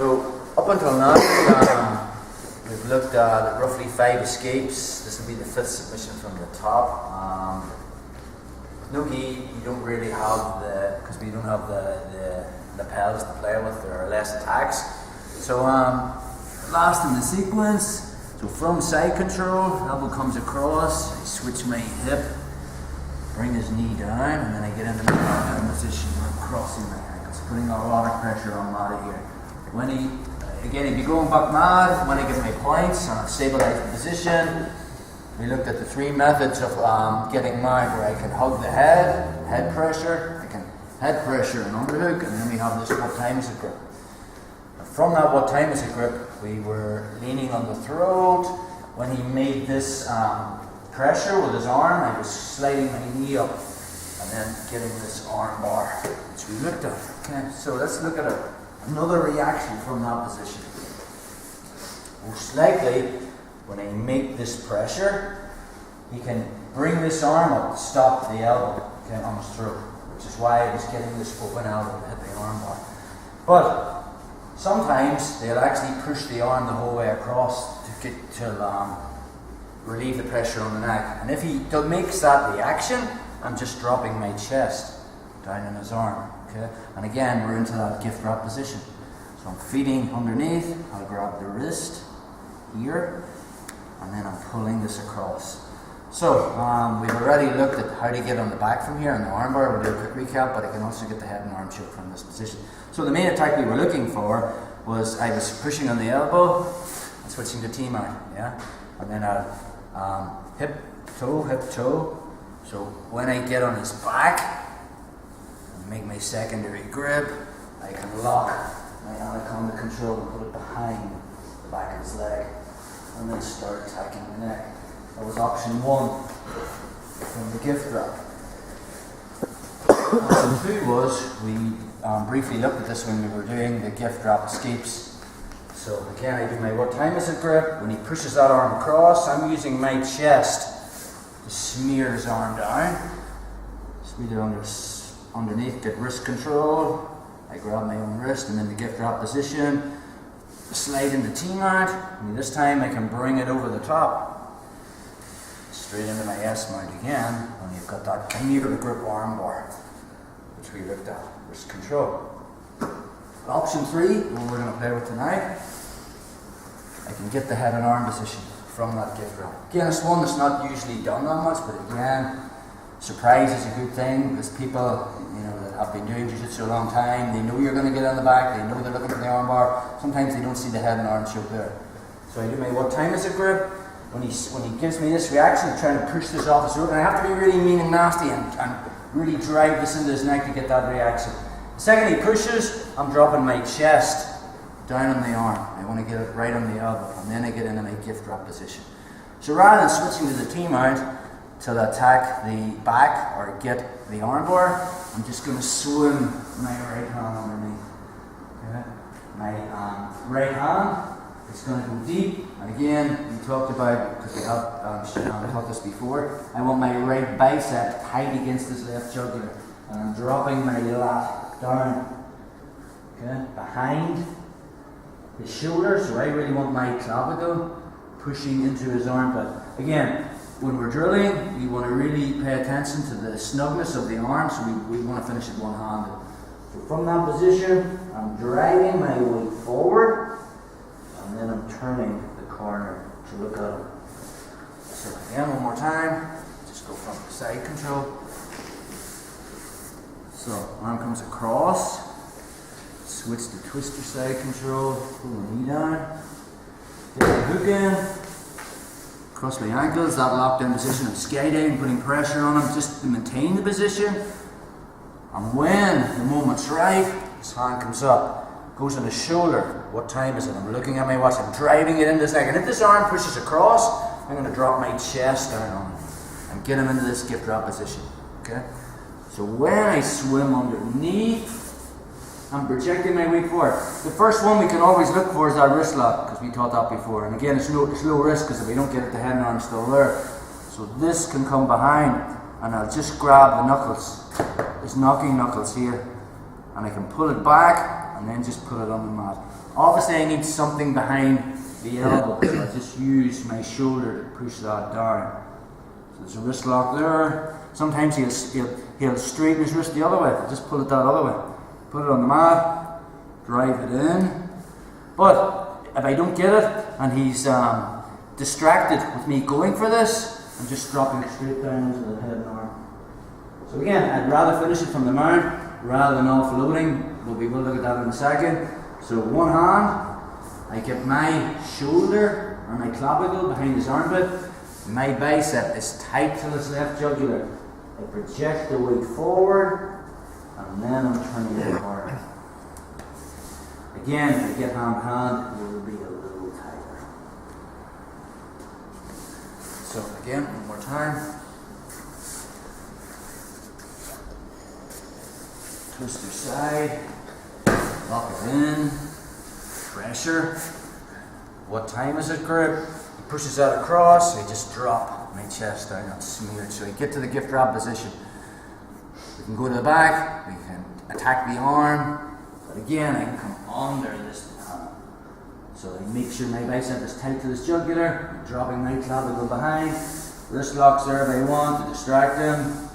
So up until now, we've looked at roughly 5 escapes. This will be the 5th submission from the top. No gi, you don't really have because we don't have the lapels to play with. There are less attacks. So last in the sequence. So from side control, elbow comes across. I switch my hip, bring his knee down, and then I get into my position. I'm crossing my ankles, putting a lot of pressure on Mata here. When he'd be going back mad, when I get my points and I've stabilized the position, we looked at the 3 methods of getting mad, where I can hug the head pressure, I can head pressure and underhook, and then we have this what time is it grip. And from that what time is it grip, we were leaning on the throat. When he made this pressure with his arm, I was sliding my knee up and then getting this arm bar, which we looked at. Okay, so let's look at another reaction from that position. Most likely, when I make this pressure, he can bring this arm up to stop the elbow, okay, on his throat, which is why I was getting this open elbow to hit the arm bar. But sometimes they'll actually push the arm the whole way across to relieve the pressure on the neck. And if he makes that reaction, I'm just dropping my chest down in his arm. Okay? And again, we're into that gift wrap position. So I'm feeding underneath, I'll grab the wrist here, and then I'm pulling this across. So we've already looked at how to get on the back from here and the arm bar. We'll do a quick recap, but I can also get the head and arm choke from this position. So the main attack we were looking for was I was pushing on the elbow and switching to T-mount, yeah? And then I'll hip, toe. So when I get on his back, make my secondary grip, I can lock my anaconda control and put it behind the back of his leg, and then start attacking the neck. That was option 1 from the gift wrap. Option 2 was, we briefly looked at this when we were doing the gift wrap escapes. So again, I do my what time is it grip. When he pushes that arm across, I'm using my chest to smear his arm down. Smear it underneath, get wrist control. I grab my own wrist and in the gift wrap position, slide into T-mount, and this time I can bring it over the top, straight into my S-mount again, and you've got that near the grip arm bar, which we looked at, wrist control. Option 3, what we're going to play with tonight, I can get the head and arm position from that gift wrap. Again, it's one that's not usually done that much, but again, surprise is a good thing, because people, that have been doing jiu-jitsu a long time, they know you're going to get on the back, they know they're looking for the arm bar. Sometimes they don't see the head and arm choke there. So I do my what time is it grip. When he gives me this reaction, I'm trying to push this off his throat, and I have to be really mean and nasty and really drive this into his neck to get that reaction. The second he pushes, I'm dropping my chest down on the arm. I want to get it right on the elbow, and then I get into my gift wrap position. So rather than switching to the T-mount to attack the back or get the arm bar, I'm just going to swim my right hand underneath. Okay? My right hand is going to go deep. And again, we talked about, because we have taught this before, I want my right bicep tight against this left jugular. And I'm dropping my lat down, okay, behind his shoulder. So I really want my clavicle pushing into his armpit. Again, when we're drilling, we want to really pay attention to the snugness of the arm, so we want to finish it one-handed. So from that position, I'm driving my weight forward, and then I'm turning the corner to look at him. So again, one more time, just go from the side control. So arm comes across, switch to twister side control, pull the knee down, get the hook in, cross my ankles, that lockdown position of skydiving, putting pressure on him just to maintain the position. And when the moment's right, his hand comes up, goes on his shoulder. What time is it? I'm looking at my watch, I'm driving it into his neck. And if this arm pushes across, I'm going to drop my chest down on him and get him into this gift wrap position. Okay? So when I swim underneath, I'm projecting my weight forward. The first one we can always look for is our wrist lock, because we taught that before. And again, it's low risk, because if we don't get it, the head and arm's still there. So this can come behind, and I'll just grab the knuckles, his knocking knuckles here, and I can pull it back, and then just put it on the mat. Obviously I need something behind the elbow, so I just use my shoulder to push that down. So there's a wrist lock there. Sometimes he'll straighten his wrist the other way, just pull it that other way. Put it on the mat, drive it in. But if I don't get it and he's distracted with me going for this, I'm just dropping it straight down into the head and arm. So again, I'd rather finish it from the mount rather than offloading, but we will look at that in a second. So one hand, I get my shoulder or my clavicle behind his armpit. My bicep is tight to his left jugular. I project the weight forward, and then I'm turning it hard. Again, if I get hand to hand, it will be a little tighter. So again, one more time. Twist your side, lock it in, pressure. What time is it, grip? He pushes that across, I just drop my chest down and smear it. So I get to the gift wrap position. We can go to the back, we can attack the arm, but again, I can come under this hand. So I make sure my bicep is tight to this jugular, I'm dropping my clavicle behind, wrist locks there if I want to distract him,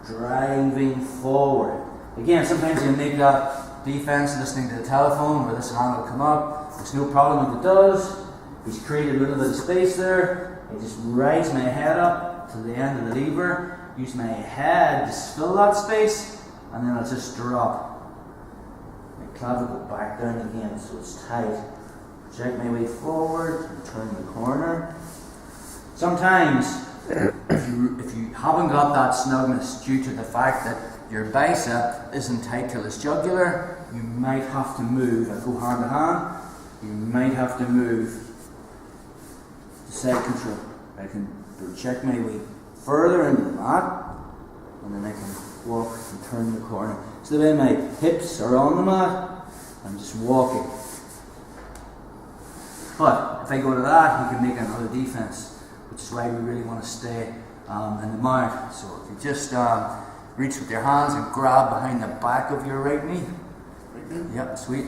driving forward. Again, sometimes you make that defense listening to the telephone where this hand will come up. There's no problem if it does. He's created a little bit of space there. I just raise my head up to the end of the lever, use my head to fill that space, and then I'll just drop my clavicle back down again so it's tight. Project my weight forward and turn the corner. Sometimes, if you haven't got that snugness due to the fact that your bicep isn't tight till it's jugular, you might have to move. I go hand to hand, you might have to move to side control. I can project my weight further into the mat, and then I can walk and turn the corner. So the way my hips are on the mat, I'm just walking. But if I go to that, he can make another defense, which is why we really want to stay in the mount. So if you just reach with your hands and grab behind the back of your right knee. Yep, sweet.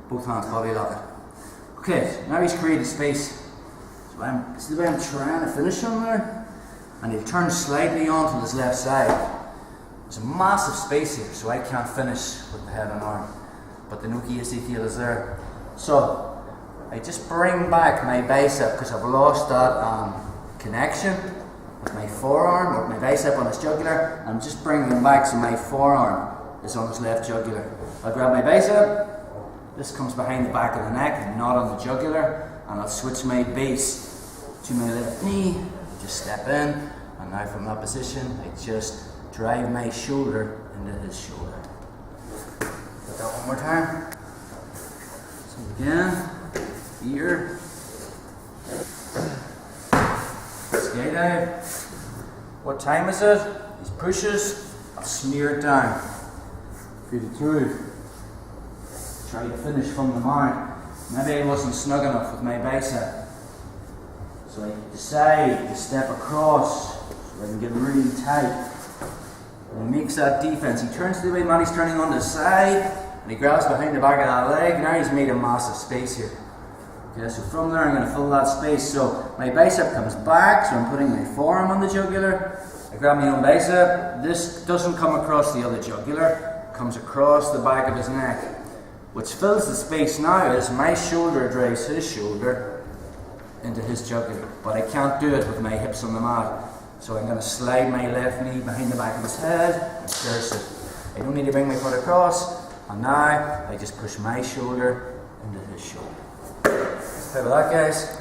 Both hands, body lock it. Okay, so now he's created space. So this is the way I'm trying to finish him there. And he'll turn slightly onto his left side. There's a massive space here, so I can't finish with the head and arm. But the Nuki heel is there. So I just bring back my bicep because I've lost that connection with my forearm, or my bicep on his jugular. I'm just bringing him back so my forearm is on his left jugular. I'll grab my bicep, this comes behind the back of the neck and not on the jugular, and I'll switch my base to my left knee, just step in, and now from that position, I just drive my shoulder into his shoulder. Put that one more time. So again, here. Skate dive. What time is it? He pushes, I'll smear it down. Feed it through. Try to finish from the mount. Maybe I wasn't snug enough with my bicep. So I decide to step across so I can get really tight. And he makes that defense. He turns the way Matty's turning on the side, and he grabs behind the back of that leg. Now he's made a massive space here. Okay, so from there I'm going to fill that space. So my bicep comes back, so I'm putting my forearm on the jugular. I grab my own bicep. This doesn't come across the other jugular, it comes across the back of his neck. Which fills the space now is my shoulder drives his shoulder into his jugular. But I can't do it with my hips on the mat. So I'm going to slide my left knee behind the back of his head and pierce it. I don't need to bring my foot across. And now I just push my shoulder into his shoulder. Let's play with that, guys.